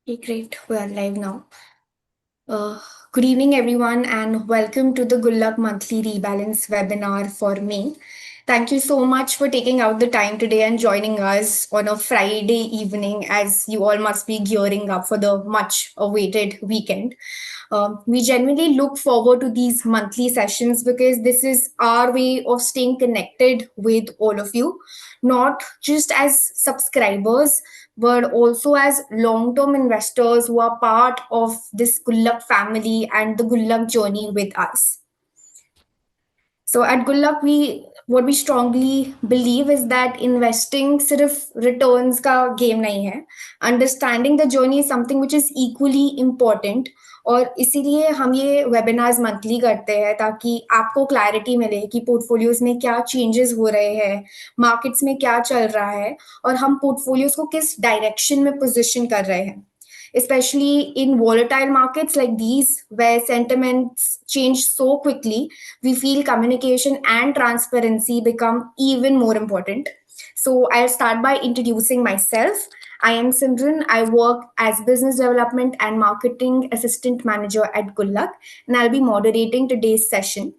Okay, great. We are live now. Good evening, everyone, and welcome to the Gulaq Monthly Rebalance webinar for May. Thank you so much for taking out the time today and joining us on a Friday evening, as you all must be gearing up for the much awaited weekend. We genuinely look forward to these monthly sessions because this is our way of staying connected with all of you, not just as subscribers, but also as long term investors who are part of this Gulaq family and the Gulaq journey with us. So at Gulaq, what we strongly believe is that investing सिर्फ returns का game नहीं है. Understanding the journey is something which is equally important. और इसीलिए हम ये webinars monthly करते हैं ताकि आपको क्लैरिटी मिले कि पोर्टफोलियोज में क्या चेंजेस हो रहे हैं, मार्केट्स में क्या चल रहा है और हम पोर्टफोलियोज को किस डायरेक्शन में पोजीशन कर रहे हैं. Especially in volatile markets like these, where sentiments change so quickly, we feel communication and transparency become even more important. So I'll start by introducing myself. I am Simran. I work as business development and marketing assistant manager at Gulaq, and I'll be moderating today's session.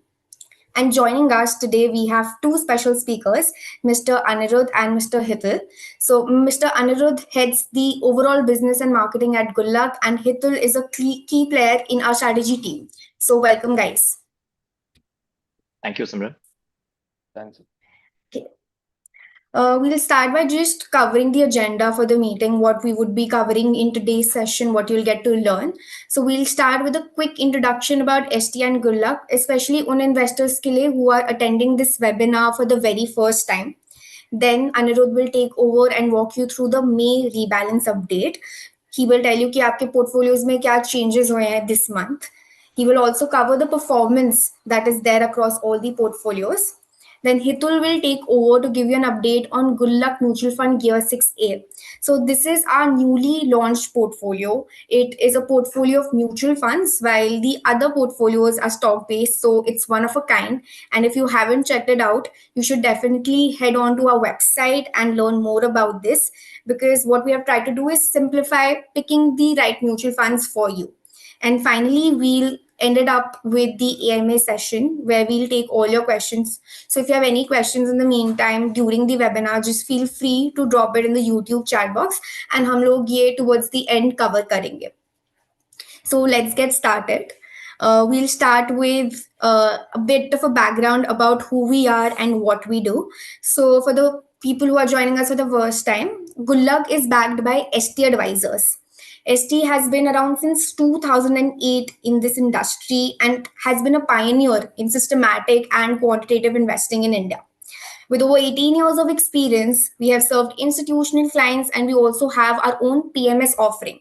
And joining us today, we have two special speakers, Mr. Anirudh and Mr. Hitul. So, Mr. Anirudh heads the overall business and marketing at Gulaq, and Hitul is a key player in our strategy team. So, welcome, guys. Thank you, Simran. Thanks. Okay. We'll start by just covering the agenda for the meeting, what we would be covering in today's session, what you'll get to learn. So we'll start with a quick introduction about Estee and Gulaq, especially on investors ke liye who are attending this webinar for the very first time. Then Anirudh will take over and walk you through the May rebalance update. He will tell you कि आपके portfolios में क्या changes हुए हैं this month. He will also cover the performance that is there across all the portfolios. Then Hitul will take over to give you an update on Gulaq Mutual Fund Gear 6A. So this is our newly launched portfolio. It is a portfolio of mutual funds, while the other portfolios are stock-based. So it's one of a kind. And if you haven't checked it out, you should definitely head on to our website and learn more about this, because what we have tried to do is simplify picking the right mutual funds for you. And finally, we'll ended up with the AMA session where we'll take all your questions. So if you have any questions in the meantime during the webinar, just feel free to drop it in the YouTube chat box and hum log ye towards the end cover karenge. So let's get started. We'll start with a bit of a background about who we are and what we do. So for the people who are joining us for the first time, Gulaq is backed by Estee Advisors. Estee has been around since 2008 in this industry and has been a pioneer in systematic and quantitative investing in India. With over 18 years of experience, we have served institutional clients and we also have our own PMS offering.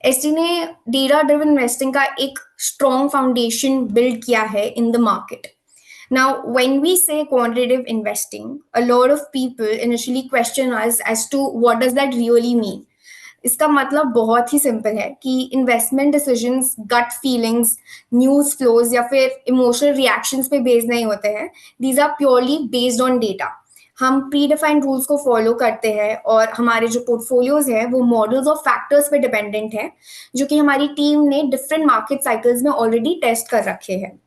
Estee ने data driven investing का एक strong foundation build किया है in the market. Now, when we say quantitative investing, a lot of people initially question us as to what does that really mean. इसका मतलब बहुत ही simple है कि investment decisions gut feelings news flows या फिर emotional reactions पे based नहीं होते हैं. These are purely based on data. हम प्री डिफाइंड रूल्स को फॉलो करते हैं और हमारे जो पोर्टफोलियोज हैं वो मॉडल्स और फैक्टर्स पे डिपेंडेंट है जो कि हमारी टीम ने डिफरेंट मार्केट साइकिल्स में ऑलरेडी टेस्ट कर रखे हैं.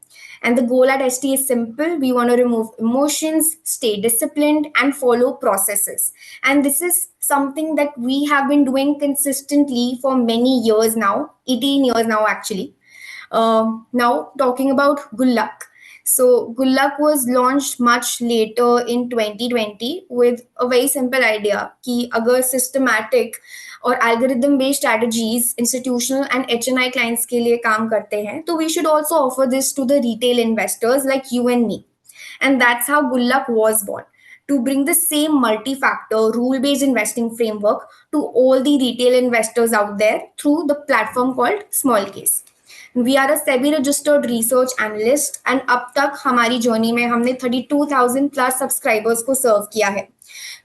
And the goal at Estee is simple. We want to remove emotions, stay disciplined, and follow processes. And this is something that we have been doing consistently for many years now, 18 years now, actually. Now, talking about Gulaq. So, Gulaq was launched much later in 2020 with a very simple idea कि अगर systematic और algorithm based strategies institutional and HNI clients के लिए काम करते हैं तो we should also offer this to the retail investors like you and me. And that's how Gulaq was born, to bring the same multi-factor rule-based investing framework to all the retail investors out there through the platform called Small Case. We are a SEBI registered research analyst and अब तक हमारी journey में हमने 32,000 plus subscribers को सर्व किया है.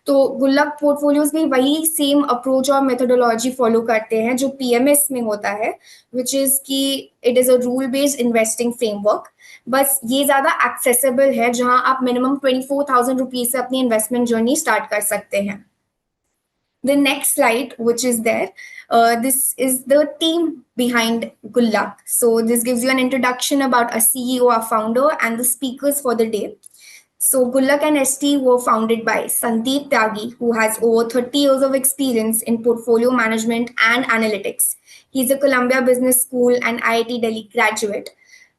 तो गुल्लक पोर्टफोलियोज भी वही सेम अप्रोच और मेथोडोलॉजी फॉलो करते हैं जो पीएमएस में होता है, विच इज कि it is a rule based investing framework. बस ये ज्यादा एक्सेसिबल है जहां आप मिनिमम 24,000 रुपीज से अपनी इन्वेस्टमेंट जर्नी स्टार्ट कर सकते हैं. The next slide, which is there, this is the team behind Gulaq. So this gives you an introduction about a CEO, a founder, and the speakers for the day. So Gulaq and Estee were founded by Sandeep Tyagi, who has over 30 years of experience in portfolio management and analytics. He's a Columbia Business School and IIT Delhi graduate.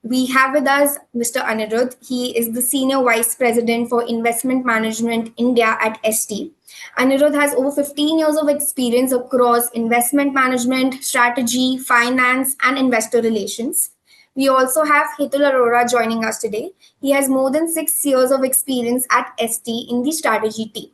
We have with us Mr. Anirudh. He is the Senior Vice President for Investment Management India at Estee. Anirudh has over 15 years of experience across investment management, strategy, finance, and investor relations. We also have Hitul Arora joining us today. He has more than 6 years of experience at Estee in the strategy team.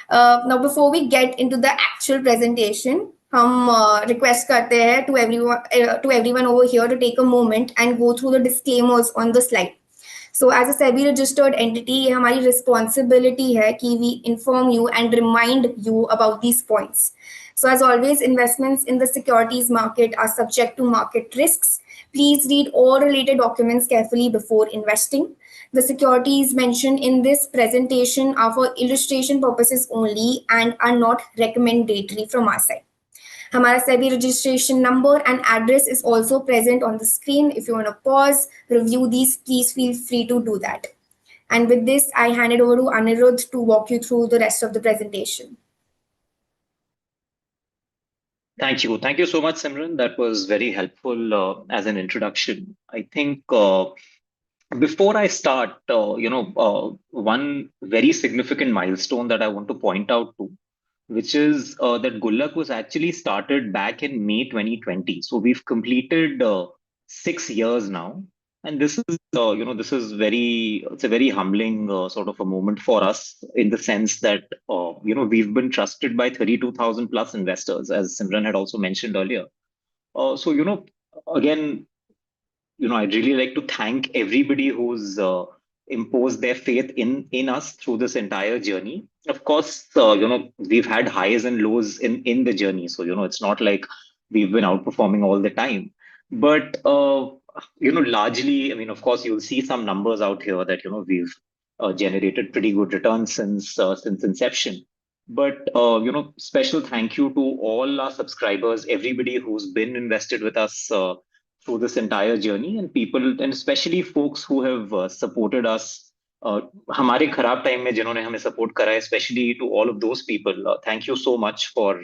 Now, before we get into the actual presentation, हम request करते हैं to everyone over here to take a moment and go through the disclaimers on the slide. So as a SEBI registered entity, ये हमारी responsibility है कि we inform you and remind you about these points. So as always, investments in the securities market are subject to market risks. Please read all related documents carefully before investing. The securities mentioned in this presentation are for illustration purposes only and are not recommendatory from our side. हमारा SEBI registration number and address is also present on the screen. If you want to pause, review these, please feel free to do that. And with this, I hand it over to Anirudh to walk you through the rest of the presentation. Thank you. Thank you so much, Simran. That was very helpful as an introduction. I think before I start, one very significant milestone that I want to point out to, which is that Gulaq was actually started back in May 2020. So we've completed 6 years now. And this is, it's a very humbling sort of a moment for us in the sense that, we've been trusted by 32,000 plus investors, as Simran had also mentioned earlier. Again, I'd really like to thank everybody who's imposed their faith in us through this entire journey. Of course, we've had highs and lows in the journey. So, it's not like we've been outperforming all the time. But, largely, I mean, of course, you'll see some numbers out here that, we've generated pretty good returns since inception. But, special thank you to all our subscribers, everybody who's been invested with us through this entire journey, and people, and especially folks who have supported us. हमारे खराब time में जिन्होंने हमें support करा है, especially to all of those people, thank you so much for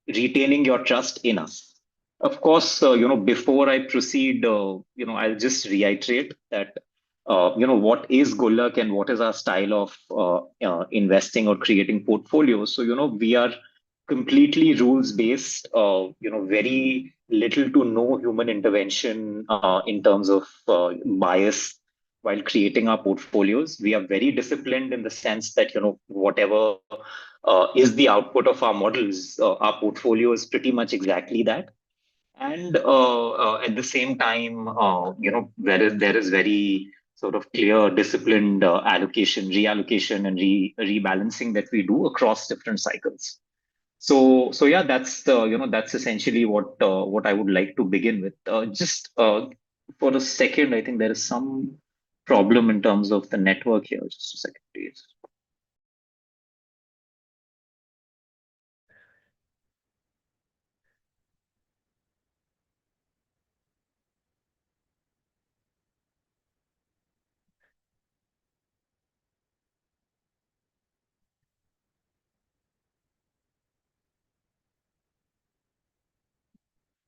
retaining your trust in us. Of course, before I proceed, I'll just reiterate that what is Gulaq and what is our style of investing or creating portfolios. So we are completely rules based, very little to no human intervention in terms of bias while creating our portfolios. We are very disciplined in the sense that, whatever is the output of our models, our portfolio is pretty much exactly that. And at the same time, there is very sort of clear, disciplined reallocation, and rebalancing that we do across different cycles. So yeah, that's essentially what I would like to begin with. Just for a second, I think there is some problem in terms of the network here. Just a second, please.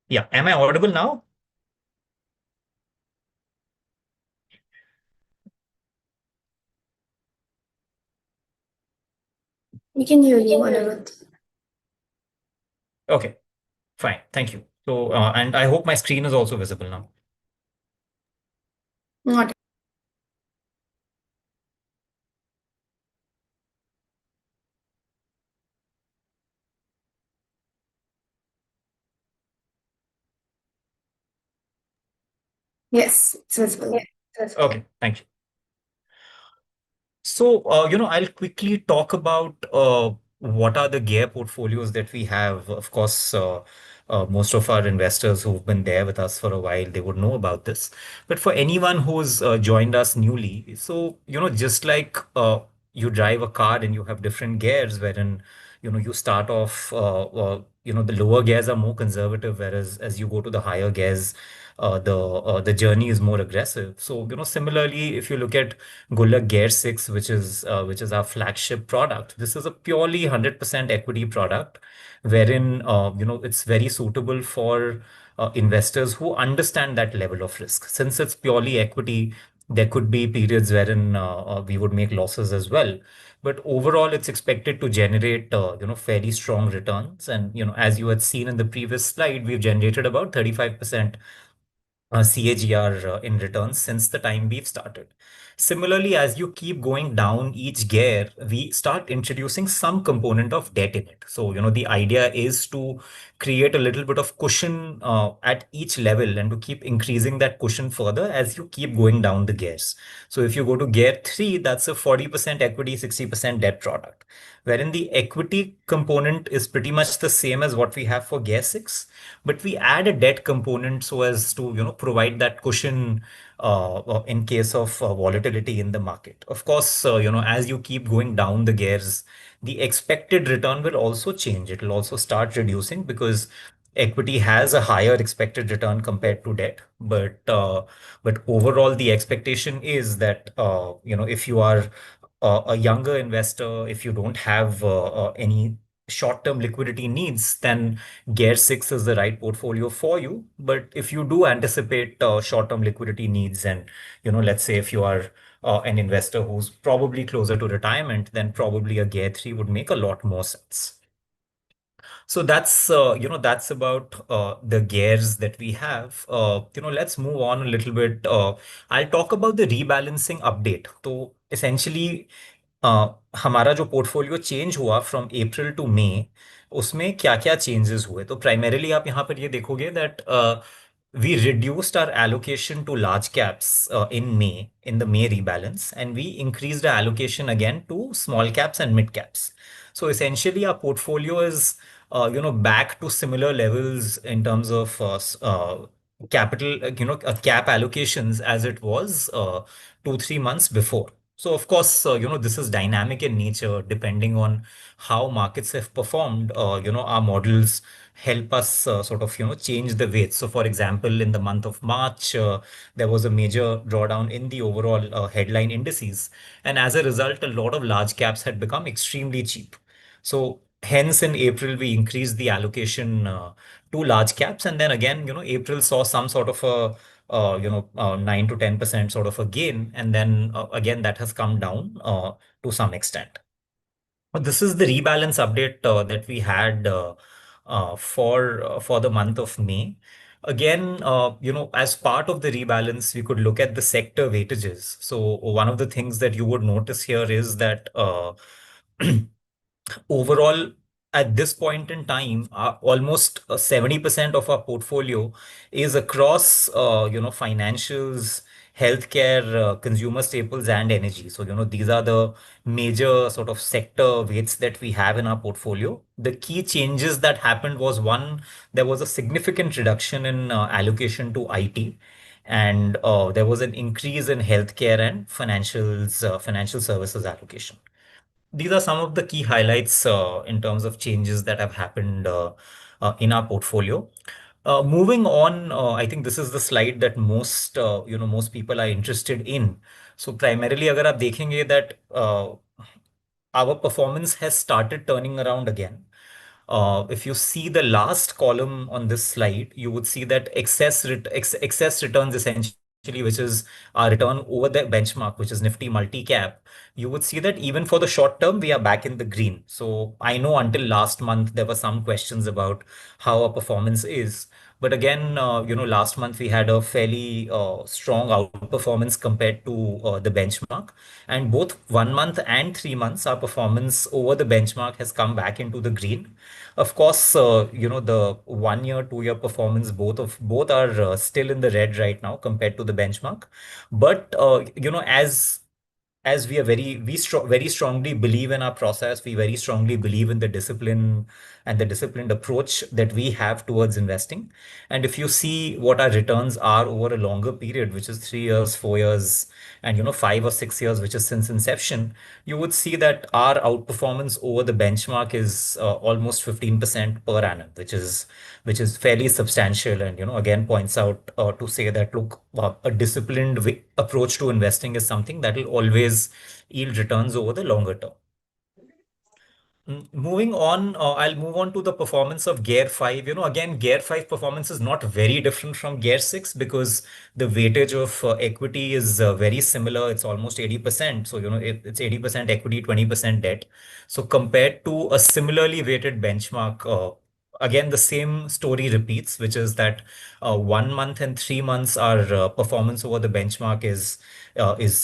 Yeah, am I audible now? We can hear you, Anirudh. Okay, fine. Thank you. So, and I hope my screen is also visible now. Not. Yes, it's visible. Okay, thank you. So, I'll quickly talk about what are the gear portfolios that we have. Of course, most of our investors who've been there with us for a while, they would know about this. But for anyone who's joined us newly, so, just like you drive a car and you have different gears, wherein you start off, the lower gears are more conservative, whereas as you go to the higher gears, the journey is more aggressive. So, similarly, if you look at Gulaq Gear 6, which is our flagship product, this is a purely 100% equity product, wherein it's very suitable for investors who understand that level of risk. Since it's purely equity, there could be periods wherein we would make losses as well. But overall, it's expected to generate fairly strong returns. And as you had seen in the previous slide, we've generated about 35% CAGR in returns since the time we've started. Similarly, as you keep going down each gear, we start introducing some component of debt in it. So, the idea is to create a little bit of cushion at each level and to keep increasing that cushion further as you keep going down the gears. So, if you go to gear 3, that's a 40% equity, 60% debt product, wherein the equity component is pretty much the same as what we have for gear 6, but we add a debt component so as to provide that cushion in case of volatility in the market. Of course, as you keep going down the gears, the expected return will also change. It will also start reducing because equity has a higher expected return compared to debt. But overall, the expectation is that if you are a younger investor, if you don't have any short-term liquidity needs, then Gear 6 is the right portfolio for you. But if you do anticipate short-term liquidity needs, and let's say if you are an investor who's probably closer to retirement, then probably a Gear 3 would make a lot more sense. So that's about the gears that we have. Let's move on a little bit. I'll talk about the rebalancing update. So essentially, हमारा जो portfolio change हुआ from April to मई, उसमें क्या क्या changes हुए, तो primarily आप यहाँ पर ये देखोगे that we reduced our allocation to large caps in May, in the May rebalance, and we increased our allocation again to small caps and mid caps. So essentially, our portfolio is back to similar levels in terms of capital, cap allocations as it was 2-3 months before. So of course, this is dynamic in nature, depending on how markets have performed. Our models help us sort of change the weights. So for example, in the month of March, there was a major drawdown in the overall headline indices, and as a result, a lot of large caps had become extremely cheap. So hence in April we increased the allocation to large caps, and then again, April saw some sort of a 9 to 10% sort of a gain, and then again that has come down to some extent. This is the rebalance update that we had for the month of May. Again, as part of the rebalance, we could look at the sector weightages. So one of the things that you would notice here is that overall, at this point in time, almost 70% of our portfolio is across, financials, healthcare, consumer staples, and energy. So, these are the major sort of sector weights that we have in our portfolio. The key changes that happened was one, there was a significant reduction in allocation to IT. And there was an increase in healthcare and financial services allocation. These are some of the key highlights in terms of changes that have happened in our portfolio. Moving on, I think this is the slide that most people are interested in. So primarily, अगर आप देखेंगे that our performance has started turning around again. If you see the last column on this slide, you would see that excess returns essentially, which is our return over the benchmark, which is Nifty multi-cap. You would see that even for the short term, we are back in the green. So I know until last month, there were some questions about how our performance is. But again, last month we had a fairly strong outperformance compared to the benchmark. And both 1 month and 3 months, our performance over the benchmark has come back into the green. Of course, the 1 year, 2 year performance, both are still in the red right now compared to the benchmark. But as as we are very strongly believe in our process, we very strongly believe in the discipline and the disciplined approach that we have towards investing. And if you see what our returns are over a longer period, which is 3 years, 4 years, and 5 or 6 years, which is since inception, you would see that our outperformance over the benchmark is almost 15% per annum, which is fairly substantial, and again points out to say that, look, a disciplined approach to investing is something that will always yield returns over the longer term. Moving on, I'll move on to the performance of Gear 5. Again, Gear 5 performance is not very different from Gear 6 because the weightage of equity is very similar. It's almost 80%. So, it's 80% equity, 20% debt. So, compared to a similarly weighted benchmark, again, the same story repeats, which is that 1 month and 3 months, our performance over the benchmark is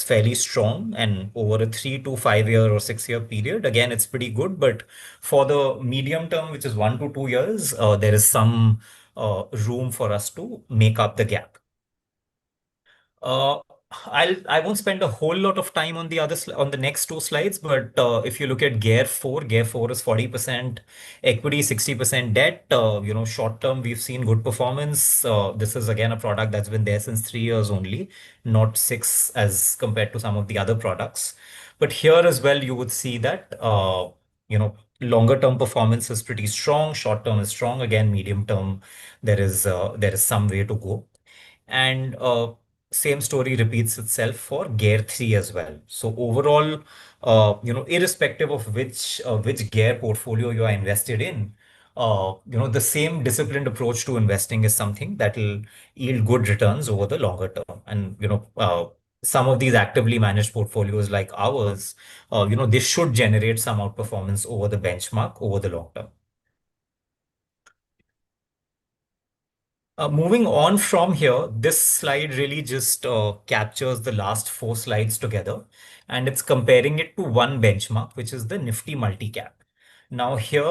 fairly strong, and over a 3 to 5 year or 6 year period, again, it's pretty good. But for the medium term, which is 1 to 2 years, there is some room for us to make up the gap. Uh, I won't spend a whole lot of time on on the next two slides, but if you look at Gear 4 is 40% equity, 60% debt. Short term, we've seen good performance. This is again a product that's been there since 3 years only, not six as compared to some of the other products. But here as well, you would see that longer term performance is pretty strong. Short term is strong. Again, medium term, there is some way to go. And same story repeats itself for Gear 3 as well. So overall, irrespective of which Gear portfolio you are invested in, the same disciplined approach to investing is something that will yield good returns over the longer term. And some of these actively managed portfolios like ours, they should generate some outperformance over the benchmark over the long term. Moving on from here, this slide really just captures the last four slides together, and it's comparing it to one benchmark, which is the Nifty Multi-Cap. Now here,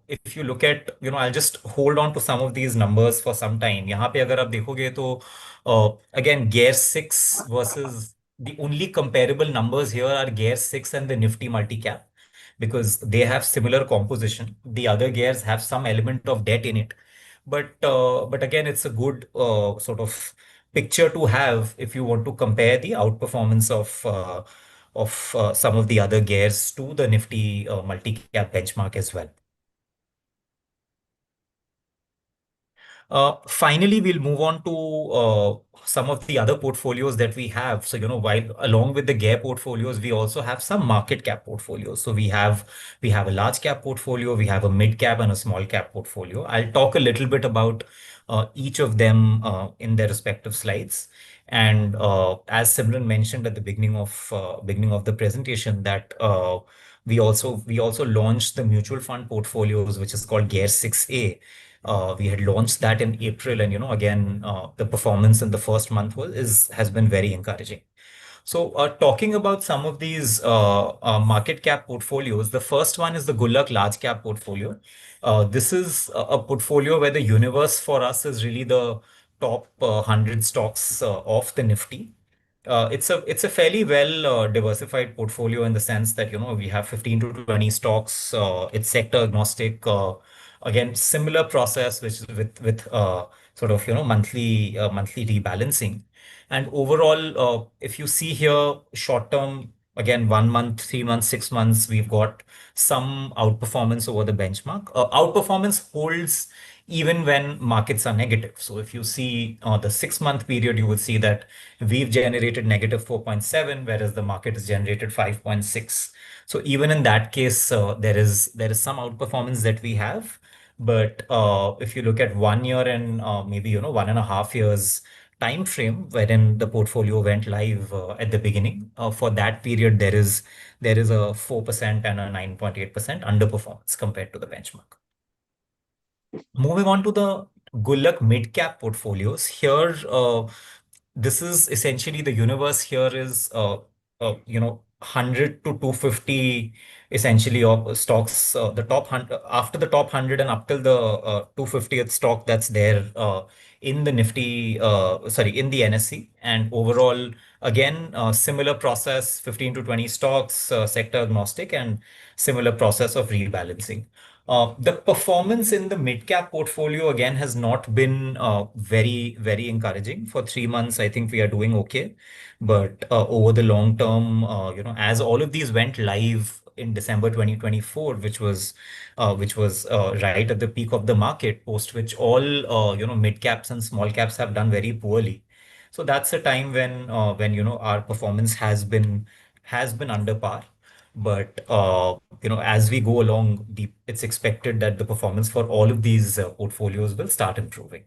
if you look at, I'll just hold on to some of these numbers for some time. यहाँ पे अगर आप देखोगे तो again Gear 6 versus the only comparable numbers here are Gear 6 and the Nifty Multi-Cap because they have similar composition. The other gears have some element of debt in it, but again, it's a good sort of picture to have if you want to compare the outperformance of some of the other gears to the Nifty multi-cap benchmark as well. Finally, we'll move on to some of the other portfolios that we have. So, while along with the Gear portfolios, we also have some market cap portfolios. So we have a large cap portfolio, we have a mid cap and a small cap portfolio. I'll talk a little bit about each of them in their respective slides. And as Simran mentioned at the beginning of the presentation, that we also launched the mutual fund portfolios, which is called Gear 6A. We had launched that in April, and again, the performance in the first month has been very encouraging. So, talking about some of these market cap portfolios, the first one is the Gulaq large cap portfolio. This is a portfolio where the universe for us is really the top 100 stocks of the Nifty. It's a fairly well diversified portfolio in the sense that we have 15 to 20 stocks. It's sector agnostic. Again, similar process which is with sort of monthly rebalancing. And overall, if you see here, short term, again, 1 month, 3 months, 6 months, we've got some outperformance over the benchmark. Outperformance holds even when markets are negative. So if you see the 6 month period, you will see that we've generated negative 4.7, whereas the market has generated 5.6. So even in that case, there is some outperformance that we have. But if you look at 1 year and maybe 1.5 years time frame wherein the portfolio went live at the beginning, for that period there is a 4% and a 9.8% underperformance compared to the benchmark. Moving on to the Gulaq mid-cap portfolios. Here, this is essentially the universe here is 100 to 250 essentially of stocks, the top 100 after the top 100 and up till the 250th stock that's there in the Nifty, in the NSE. And overall, again, similar process, 15 to 20 stocks, sector agnostic, and similar process of rebalancing. The performance in the mid cap portfolio again has not been very, very encouraging. For 3 months, I think we are doing okay. But over the long term, as all of these went live in December 2024, which was right at the peak of the market, post which all mid caps and small caps have done very poorly. So that's a time when our performance has been under par. But as we go along, it's expected that the performance for all of these portfolios will start improving.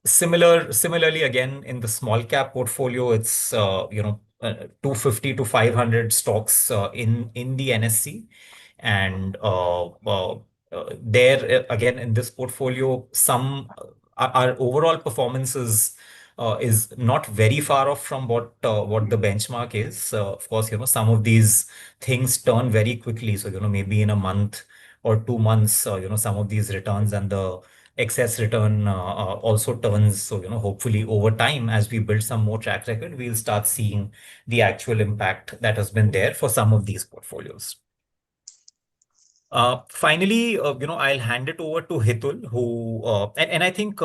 Similarly, again, in the small cap portfolio, it's 250 to 500 stocks in the NSC. And there again, in this portfolio, some our overall performance is not very far off from what the benchmark is. Of course, some of these things turn very quickly. So, maybe in a month or 2 months, some of these returns and the excess return also turns. So, hopefully over time, as we build some more track record, we'll start seeing the actual impact that has been there for some of these portfolios. Finally, I'll hand it over to Hitul, and I think,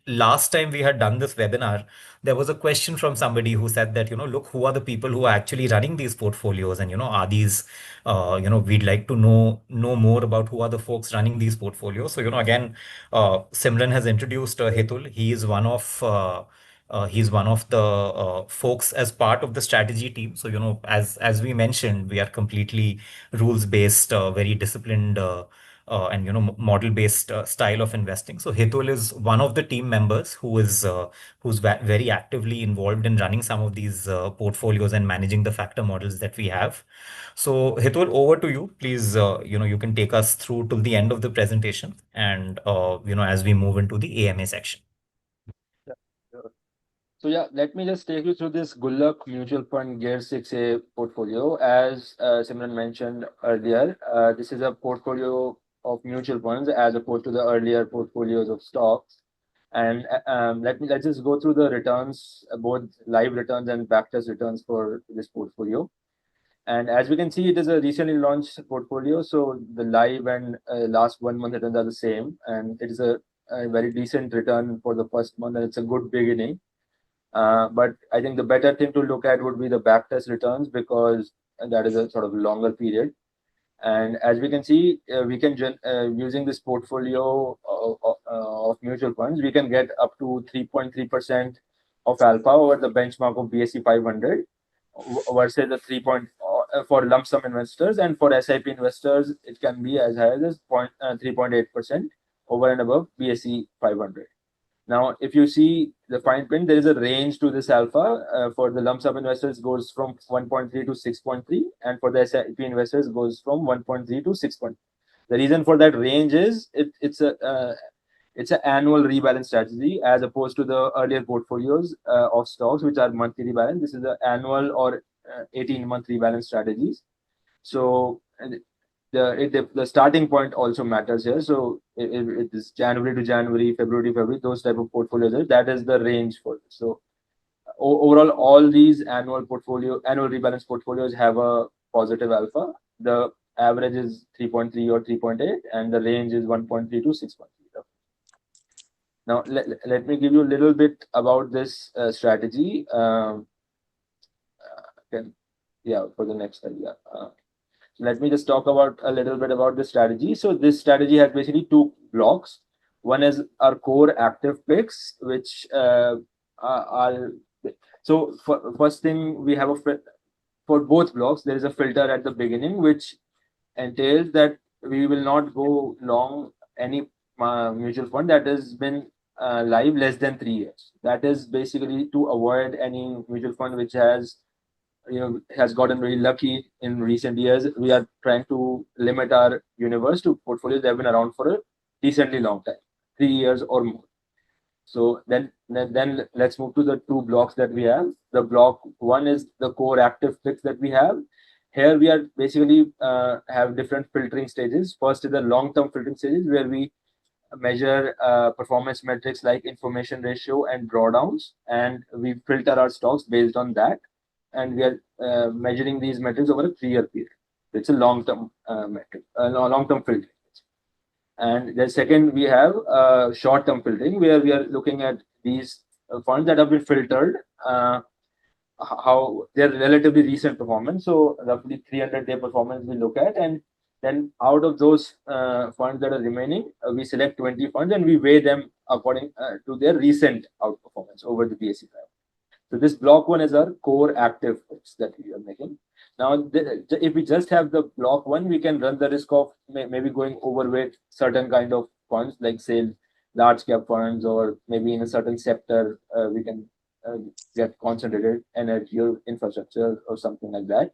last time we had done this webinar, there was a question from somebody who said that, look, who are the people who are actually running these portfolios? And, are these, we'd like to know more about who are the folks running these portfolios. So, again, Simran has introduced Hitul. He's one of the folks as part of the strategy team. So, as we mentioned, we are completely rules-based, very disciplined, and model-based style of investing. So Hitul is one of the team members who's very actively involved in running some of these portfolios and managing the factor models that we have. So Hitul, over to you. Please, you can take us through till the end of the presentation, and as we move into the AMA section. Yeah, sure. So yeah, let me just take you through this Gulaq Mutual Fund Gear 6A portfolio. As Simran mentioned earlier, this is a portfolio of mutual funds as opposed to the earlier portfolios of stocks. And let's just go through the returns, both live returns and backtest returns for this portfolio. And as we can see, it is a recently launched portfolio, so the live and last 1 month returns are the same, and it is a very decent return for the first month, and it's a good beginning. But I think the better thing to look at would be the backtest returns, because that is a sort of longer period. And as we can see, we can using this portfolio of mutual funds, we can get up to 3.3% of alpha over the benchmark of BSE 500 versus the 3 point for lump sum investors, and for SIP investors, it can be as high as 3.8% over and above BSE 500. Now, if you see the fine print, there is a range to this alpha. For the lump sum investors, goes from 1.3 to 6.3, and for the SIP investors, goes from 1.3 to 6.3. The reason for that range is it's an annual rebalance strategy, as opposed to the earlier portfolios of stocks, which are monthly rebalance. This is the annual or 18-month rebalance strategies. So the starting point also matters here. So if it is January to January, February to February, those type of portfolios, that is the range for this. So overall, all these annual rebalance portfolios have a positive alpha. The average is 3.3 or 3.8, and the range is 1.3 to 6.3. Now, let me give you a little bit about this strategy. For the next slide. Let me just talk about a little bit about the strategy. So this strategy has basically two blocks. One is our core active picks, which first thing, we have for both blocks, there is a filter at the beginning, which entails that we will not go long any mutual fund that has been live less than 3 years. That is basically to avoid any mutual fund which has gotten very lucky in recent years. We are trying to limit our universe to portfolios that have been around for a decently long time, 3 years or more. So then let's move to the two blocks that we have. The block one is the core active picks that we have. Here we are basically have different filtering stages. First is the long-term filtering stages, where we measure performance metrics like information ratio and drawdowns, and we filter our stocks based on that. And we are measuring these metrics over a 3-year period. It's a long-term metric, long-term filtering. And the second, we have short-term filtering, where we are looking at these funds that have been filtered, how their relatively recent performance. So roughly 300-day performance we look at, and then out of those funds that are remaining, we select 20 funds and we weigh them according to their recent outperformance over the BSE 500. So this block one is our core active funds that we are making. Now, if we just have the block one, we can run the risk of maybe going overweight certain kind of funds, like say large cap funds, or maybe in a certain sector we can get concentrated energy or infrastructure or something like that.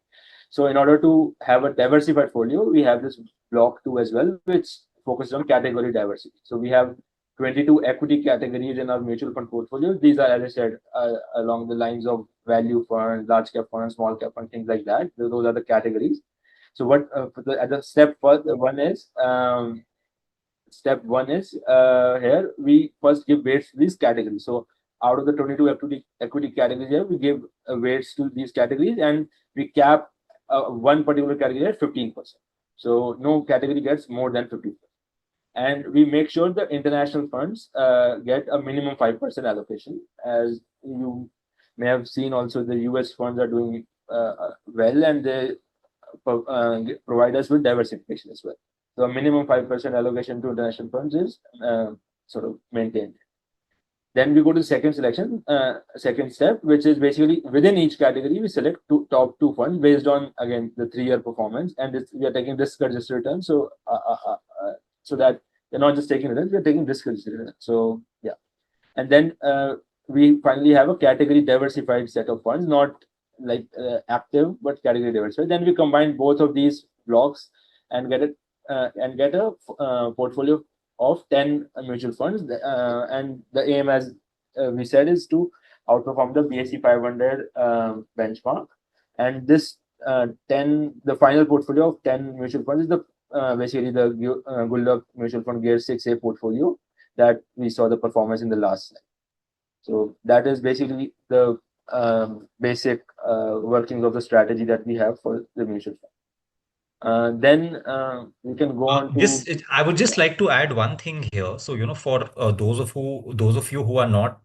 So in order to have a diversified folio, we have this block two as well, which focuses on category diversity. So we have 22 equity categories in our mutual fund portfolio. These are, as I said, along the lines of value funds, large cap funds, small cap funds, things like that. Those are the categories. So what at the step one is here we first give weights to these categories. So out of the 22 equity categories here, we give weights to these categories, and we cap one particular category at 15%. So no category gets more than 50%. And we make sure the international funds get a minimum 5% allocation. As you may have seen, also the US funds are doing well, and they provide us with diversification as well. So a minimum 5% allocation to international funds is sort of maintained. Then we go to the second second step, which is basically within each category, we select top two funds based on, again, the 3-year performance, and we are taking risk-adjusted return. So so that we're not just taking returns, we're taking risk-adjusted return. So yeah, and then we finally have a category diversified set of funds, not like active, but category diversified. Then we combine both of these blocks and get a portfolio of 10 mutual funds, and the aim, as we said, is to outperform the BSE 500 benchmark. And this the final portfolio of 10 mutual funds is the basically the Gulaq Mutual Fund Gear 6A portfolio that we saw the performance in the last slide. So that is basically the basic workings of the strategy that we have for the mutual fund. Then we can go on to. I would just like to add one thing here. So, for those of you who are not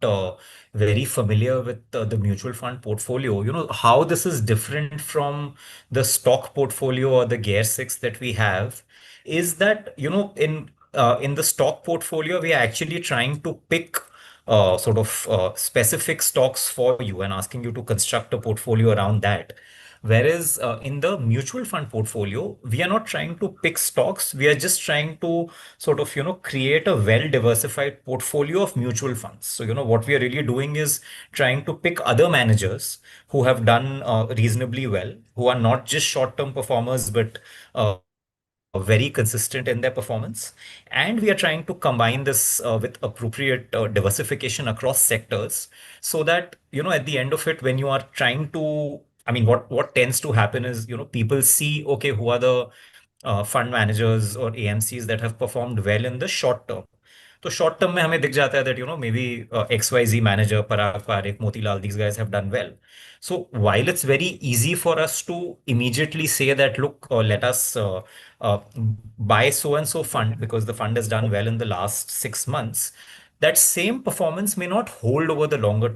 very familiar with the mutual fund portfolio, how this is different from the stock portfolio or the Gear 6 that we have is that, in the stock portfolio, we are actually trying to pick sort of specific stocks for you and asking you to construct a portfolio around that. Whereas in the mutual fund portfolio, we are not trying to pick stocks. We are just trying to sort of, create a well-diversified portfolio of mutual funds. So, what we are really doing is trying to pick other managers who have done reasonably well, who are not just short-term performers, but very consistent in their performance. And we are trying to combine this with appropriate diversification across sectors so that, at the end of it, when you are trying to, I mean, what tends to happen is, people see, okay, who are the fund managers or AMCs that have performed well in the short term. तो short term में हमें दिख जाता है that maybe XYZ manager Parag Parekh Motilal, these guys have done well. So while it's very easy for us to immediately say that, look, let us buy so and so fund because the fund has done well in the last 6 months, that same performance may not hold over the longer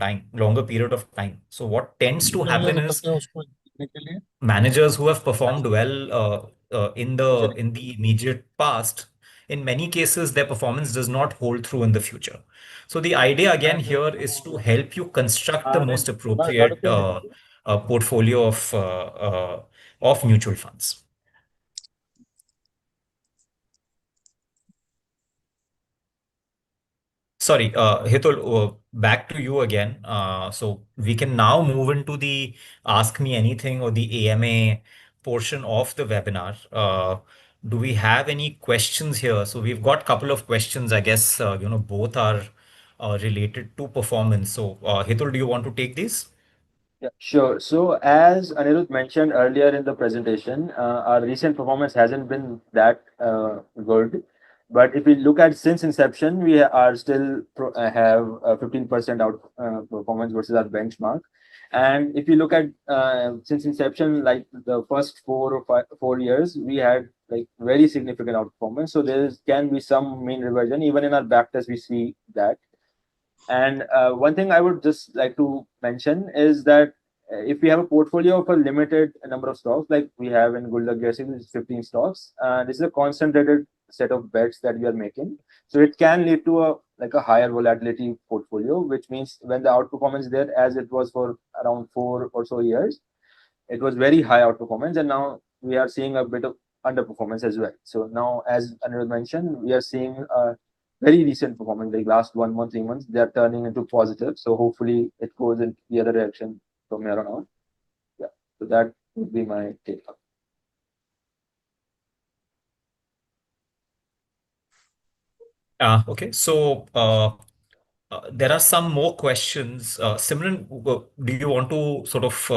period of time. So what tends to happen is managers who have performed well in the immediate past, in many cases, their performance does not hold through in the future. So the idea again here is to help you construct the most appropriate portfolio of mutual funds. Sorry, Hitul, back to you again. So we can now move into the Ask Me Anything or the AMA portion of the webinar. Do we have any questions here? So we've got a couple of questions. I guess, both are related to performance. So Hitul, do you want to take these? Yeah, sure. So as Anirudh mentioned earlier in the presentation, our recent performance hasn't been that good. But if we look at since inception, we are still have 15% out performance versus our benchmark. And if you look at since inception, like the first 4 years, we had like very significant outperformance. So there can be some mean reversion. Even in our backtest, we see that. And one thing I would just like to mention is that if we have a portfolio of a limited number of stocks, like we have in Gulaq May, which is 15 stocks, this is a concentrated set of bets that we are making. So it can lead to a higher volatility portfolio, which means when the outperformance is there, as it was for around 4 or so years, it was very high outperformance, and now we are seeing a bit of underperformance as well. So now, as Anirudh mentioned, we are seeing a very recent performance, like last 1 month, 3 months, they are turning into positive. So hopefully it goes in the other direction from here on out. Yeah. So that would be my take. Okay, so there are some more questions. Simran, do you want to sort of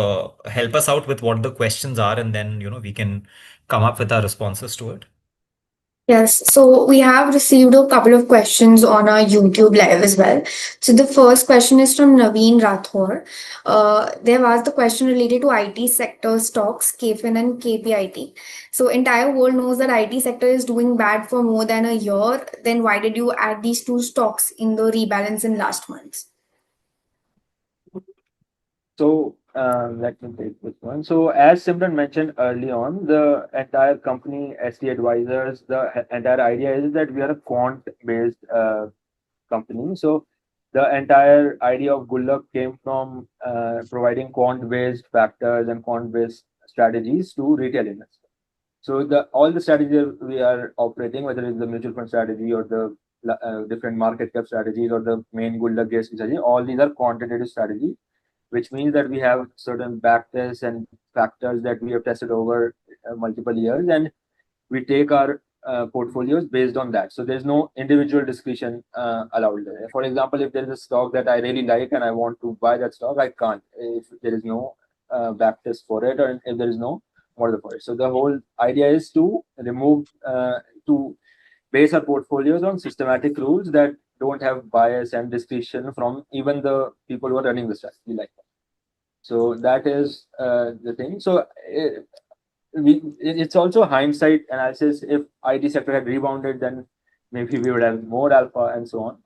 help us out with what the questions are, and then we can come up with our responses to it? Yes, so we have received a couple of questions on our YouTube live as well. So the first question is from Naveen Rathore. They have asked the question related to IT sector stocks, KFIN and KPIT. So entire world knows that IT sector is doing bad for more than a year. Then why did you add these two stocks in the rebalance in last month? So let me take this one. So as Simran mentioned early on, the entire company, Estee Advisors, the entire idea is that we are a quant-based company. So the entire idea of Gulaq came from providing quant-based factors and quant-based strategies to retail investors. So all the strategies we are operating, whether it's the mutual fund strategy or the different market cap strategies or the main Gulaq strategy, all these are quantitative strategies, which means that we have certain backtests and factors that we have tested over multiple years, and we take our portfolios based on that. So there's no individual discretion allowed there. For example, if there is a stock that I really like and I want to buy that stock, I can't if there is no backtest for it, or if there is no model for it. So the whole idea is to to base our portfolios on systematic rules that don't have bias and discretion from even the people who are running the strategy like that. So that is the thing. So it's also hindsight analysis. If IT sector had rebounded, then maybe we would have more alpha and so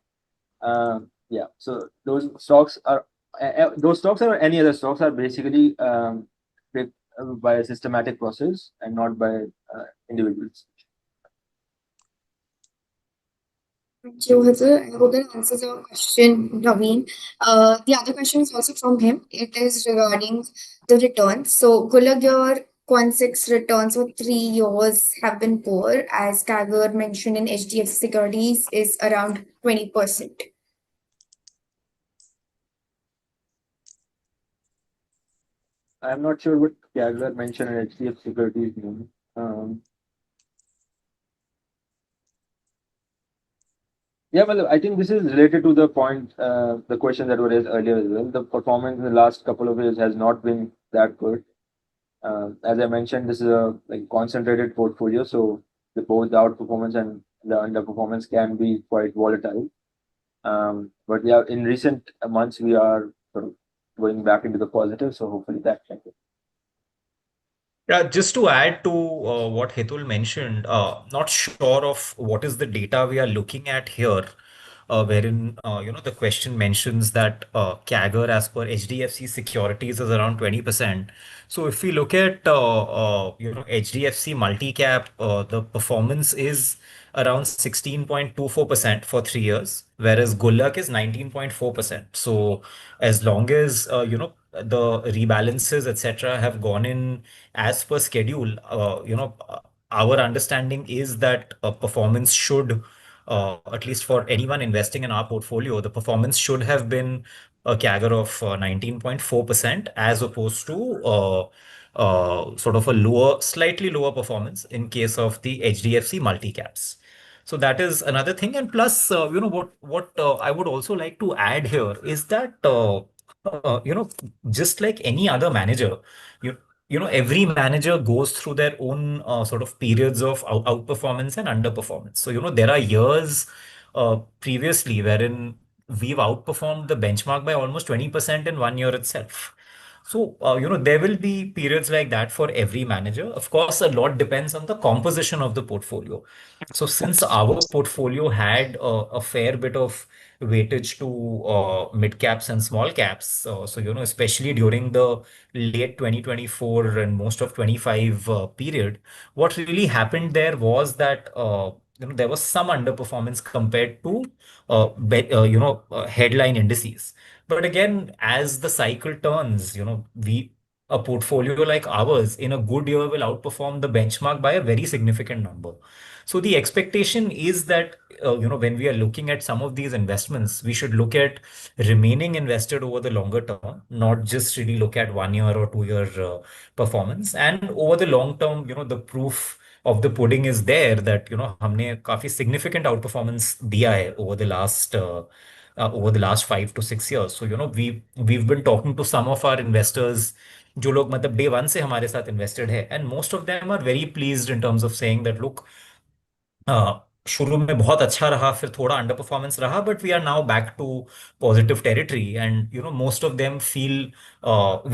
on. Yeah. So those stocks are any other stocks are basically picked by a systematic process and not by individuals. Thank you, Hitul. I hope that answers your question, Naveen. The other question is also from him. It is regarding the returns. So, Gulaq, your Quant 6 returns for 3 years have been poor, as CAGR mentioned in HDFC Securities is around 20%. I'm not sure what Gagler mentioned in HDFC Securities mean. Yeah, well, I think this is related to the point, the question that was raised earlier as well. The performance in the last couple of years has not been that good. As I mentioned, this is a concentrated portfolio, so both the outperformance and the underperformance can be quite volatile. But yeah, in recent months, we are sort of going back into the positive, so hopefully that can be. Yeah, just to add to what Hitul mentioned, not sure of what is the data we are looking at here, wherein the question mentions that CAGR as per HDFC Securities is around 20%. So if we look at HDFC multi-cap, the performance is around 16.24% for 3 years, whereas Gulaq is 19.4%. So as long as the rebalances, etc., have gone in as per schedule, our understanding is that performance should, at least for anyone investing in our portfolio, the performance should have been a CAGR of 19.4% as opposed to sort of a slightly lower performance in case of the HDFC multi-caps. So that is another thing. And plus, what I would also like to add here is that, just like any other manager, you every manager goes through their own sort of periods of outperformance and underperformance. So, there are years previously wherein we've outperformed the benchmark by almost 20% in one year itself. So, there will be periods like that for every manager. Of course, a lot depends on the composition of the portfolio. So, since our portfolio had a fair bit of weightage to mid caps and small caps, so, especially during the late 2024 and most of 25 period, what really happened there was that there was some underperformance compared to headline indices. But again, as the cycle turns, we a portfolio like ours in a good year will outperform the benchmark by a very significant number. So the expectation is that when we are looking at some of these investments, we should look at remaining invested over the longer term, not just really look at 1 year or 2 year performance. And over the long term, the proof of the pudding is there that हमने काफी significant outperformance दिया है over the last 5 to 6 years. So we've been talking to some of our investors जो लोग मतलब day one से हमारे साथ invested है, and most of them are very pleased in terms of saying that look, शुरू में बहुत अच्छा रहा, फिर थोड़ा अंडर परफॉर्मेंस रहा, but we are now back to positive territory, and most of them feel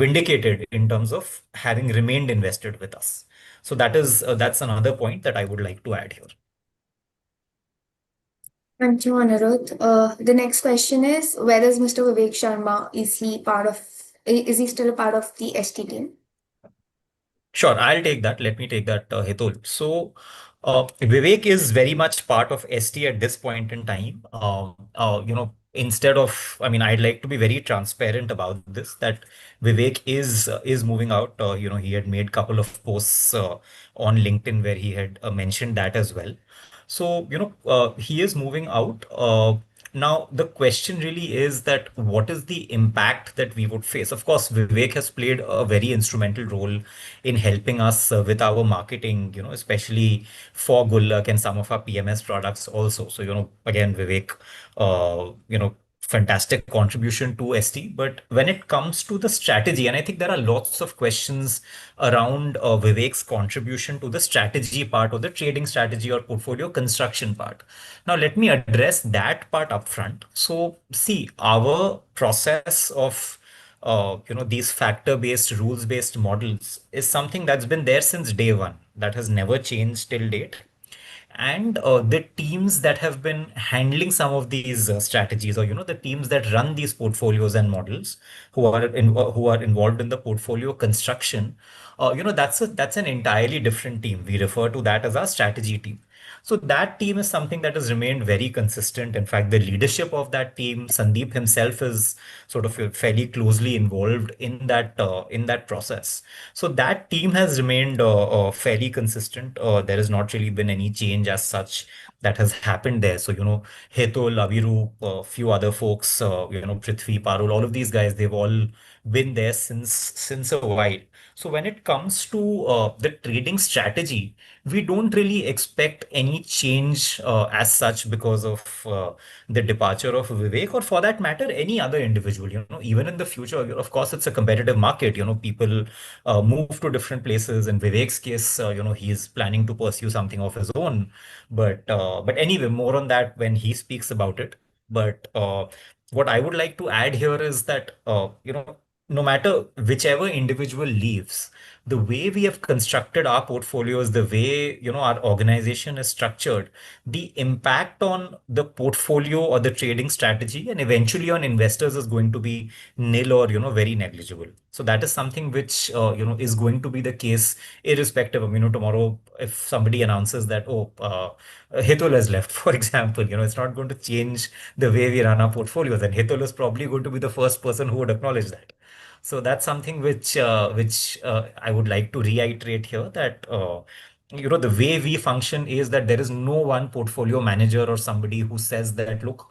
vindicated in terms of having remained invested with us. So that's another point that I would like to add here. Thank you, Anirudh. The next question is, where is Mr. Vivek Sharma? Is he still a part of the ST team? Sure, I'll take that. Let me take that, Hitul. So, Vivek is very much part of ST at this point in time. Instead of, I mean, I'd like to be very transparent about this, that Vivek is moving out. He had made a couple of posts on LinkedIn where he had mentioned that as well. So, he is moving out. Now, the question really is that what is the impact that we would face? Of course, Vivek has played a very instrumental role in helping us with our marketing, especially for Gulaq and some of our PMS products also. So, again, Vivek, fantastic contribution to ST. But when it comes to the strategy, and I think there are lots of questions around Vivek's contribution to the strategy part or the trading strategy or portfolio construction part. Now, let me address that part upfront. So, see, our process of these factor-based, rules-based models is something that's been there since day one. That has never changed till date. And the teams that have been handling some of these strategies, or the teams that run these portfolios and models, who are involved in the portfolio construction, that's an entirely different team. We refer to that as our strategy team. So that team is something that has remained very consistent. In fact, the leadership of that team, Sandeep himself is sort of fairly closely involved in that process. So that team has remained fairly consistent. There has not really been any change as such that has happened there. So, Hitul, Aviru, a few other folks, Prithvi, Parul, all of these guys, they've all been there since a while. So when it comes to the trading strategy, we don't really expect any change as such because of the departure of Vivek, or for that matter, any other individual. Even in the future, of course, it's a competitive market. People move to different places. In Vivek's case, he's planning to pursue something of his own. But anyway, more on that when he speaks about it. But what I would like to add here is that no matter whichever individual leaves, the way we have constructed our portfolios, the way our organization is structured, the impact on the portfolio or the trading strategy and eventually on investors is going to be nil or very negligible. So that is something which is going to be the case irrespective of tomorrow if somebody announces that Hitul has left, for example. It's not going to change the way we run our portfolios, and Hitul is probably going to be the first person who would acknowledge that. So that's something which I would like to reiterate here, that the way we function is that there is no one portfolio manager or somebody who says that, look,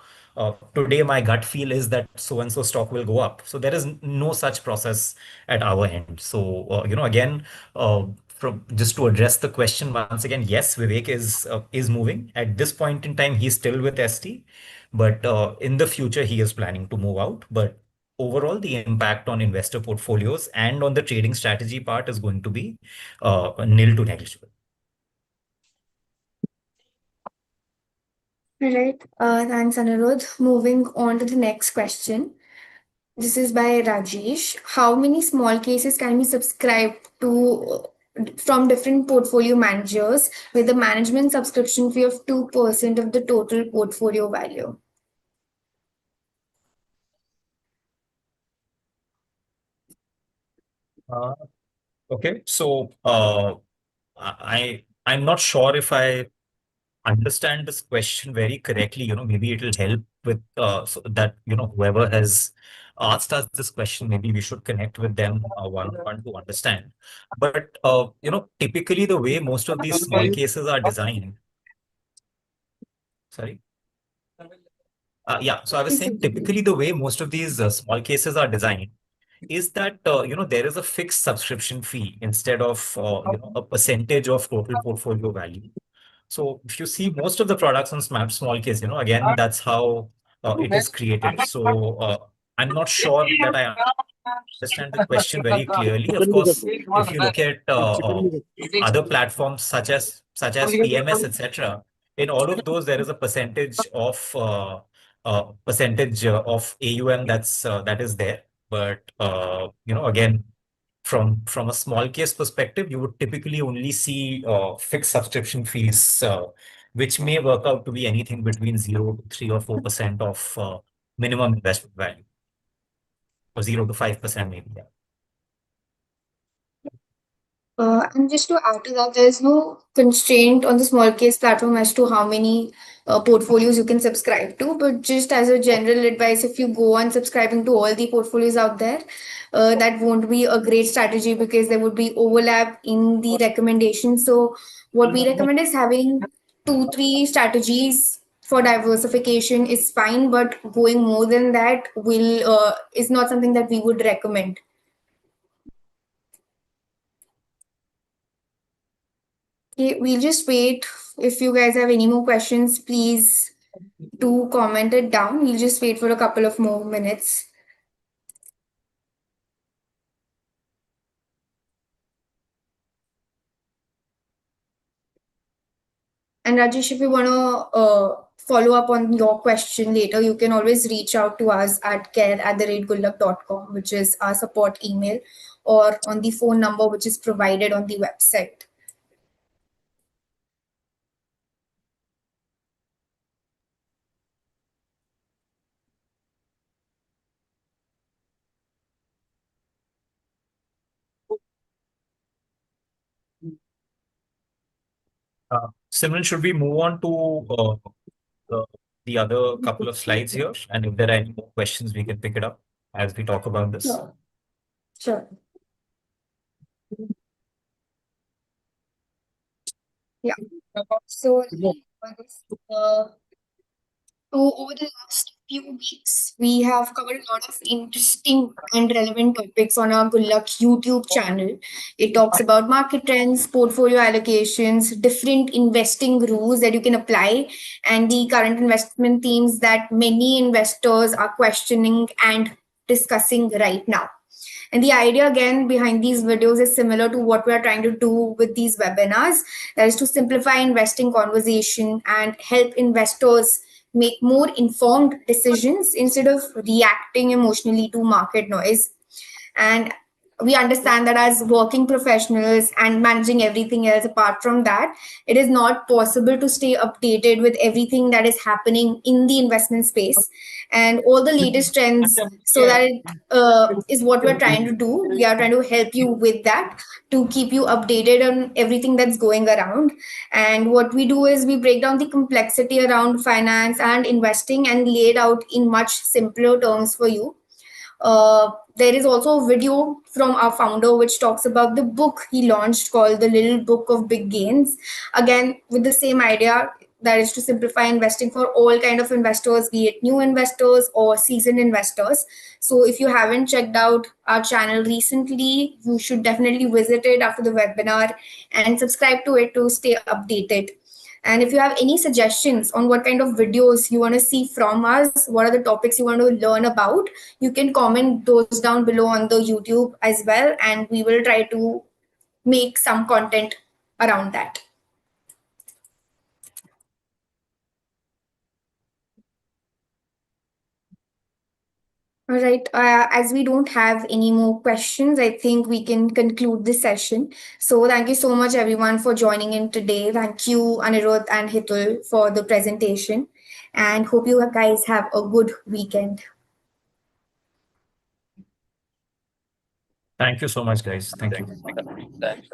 today my gut feel is that so and so stock will go up. So there is no such process at our end. So again, from just to address the question once again, yes, Vivek is moving. At this point in time, he's still with ST, but in the future he is planning to move out. But overall, the impact on investor portfolios and on the trading strategy part is going to be nil to negligible. All right. Thanks, Anirudh. Moving on to the next question. This is by Rajesh. How many small cases can be subscribed to from different portfolio managers with a management subscription fee of 2% of the total portfolio value? Okay, so I'm not sure if I understand this question very correctly. Maybe it'll help with so that whoever has asked us this question, maybe we should connect with them one to understand. But typically the way most of these small cases are designed. Sorry. Yeah, so I was saying typically the way most of these small cases are designed is that there is a fixed subscription fee instead of a percentage of total portfolio value. So if you see most of the products on small case, again, that's how it is created. So I'm not sure that I understand the question very clearly. Of course, if you look at other platforms such as PMS, etc., in all of those there is a percentage of AUM that is there. But again, from a small case perspective, you would typically only see fixed subscription fees, which may work out to be anything between 0 to 3 or 4% of minimum investment value, or 0 to 5% maybe. Yeah. And just to add to that, there's no constraint on the small case platform as to how many portfolios you can subscribe to. But just as a general advice, if you go on subscribing to all the portfolios out there, that won't be a great strategy because there would be overlap in the recommendations. So, what we recommend is having 2, 3 strategies for diversification is fine, but going more than that will is not something that we would recommend. Okay, we'll just wait. If you guys have any more questions, please do comment it down. We'll just wait for a couple of more minutes. And Rajesh, if you want to follow up on your question later, you can always reach out to us at care@gulaq.com, which is our support email, or on the phone number, which is provided on the website. Simran, should we move on to the other couple of slides here? And if there are any more questions, we can pick it up as we talk about this. Sure. Sure. Yeah. So, over the last few weeks, we have covered a lot of interesting and relevant topics on our Gulaq YouTube channel. It talks about market trends, portfolio allocations, different investing rules that you can apply, and the current investment themes that many investors are questioning and discussing right now. And the idea again behind these videos is similar to what we are trying to do with these webinars, that is to simplify investing conversation and help investors make more informed decisions instead of reacting emotionally to market noise. And we understand that as working professionals and managing everything else apart from that, it is not possible to stay updated with everything that is happening in the investment space and all the latest trends. So that it is what we're trying to do. We are trying to help you with that, to keep you updated on everything that's going around. And what we do is we break down the complexity around finance and investing and lay it out in much simpler terms for you. There is also a video from our founder which talks about the book he launched called The Little Book of Big Gains. Again, with the same idea, that is to simplify investing for all kind of investors, be it new investors or seasoned investors. So if you haven't checked out our channel recently, you should definitely visit it after the webinar and subscribe to it to stay updated. And if you have any suggestions on what kind of videos you want to see from us, what are the topics you want to learn about, you can comment those down below on the YouTube as well, and we will try to make some content around that. All right. As we don't have any more questions, I think we can conclude this session. So thank you so much, everyone, for joining in today. Thank you, Anirudh and Hitul, for the presentation. And hope you guys have a good weekend. Thank you so much, guys. Thank you. Thanks.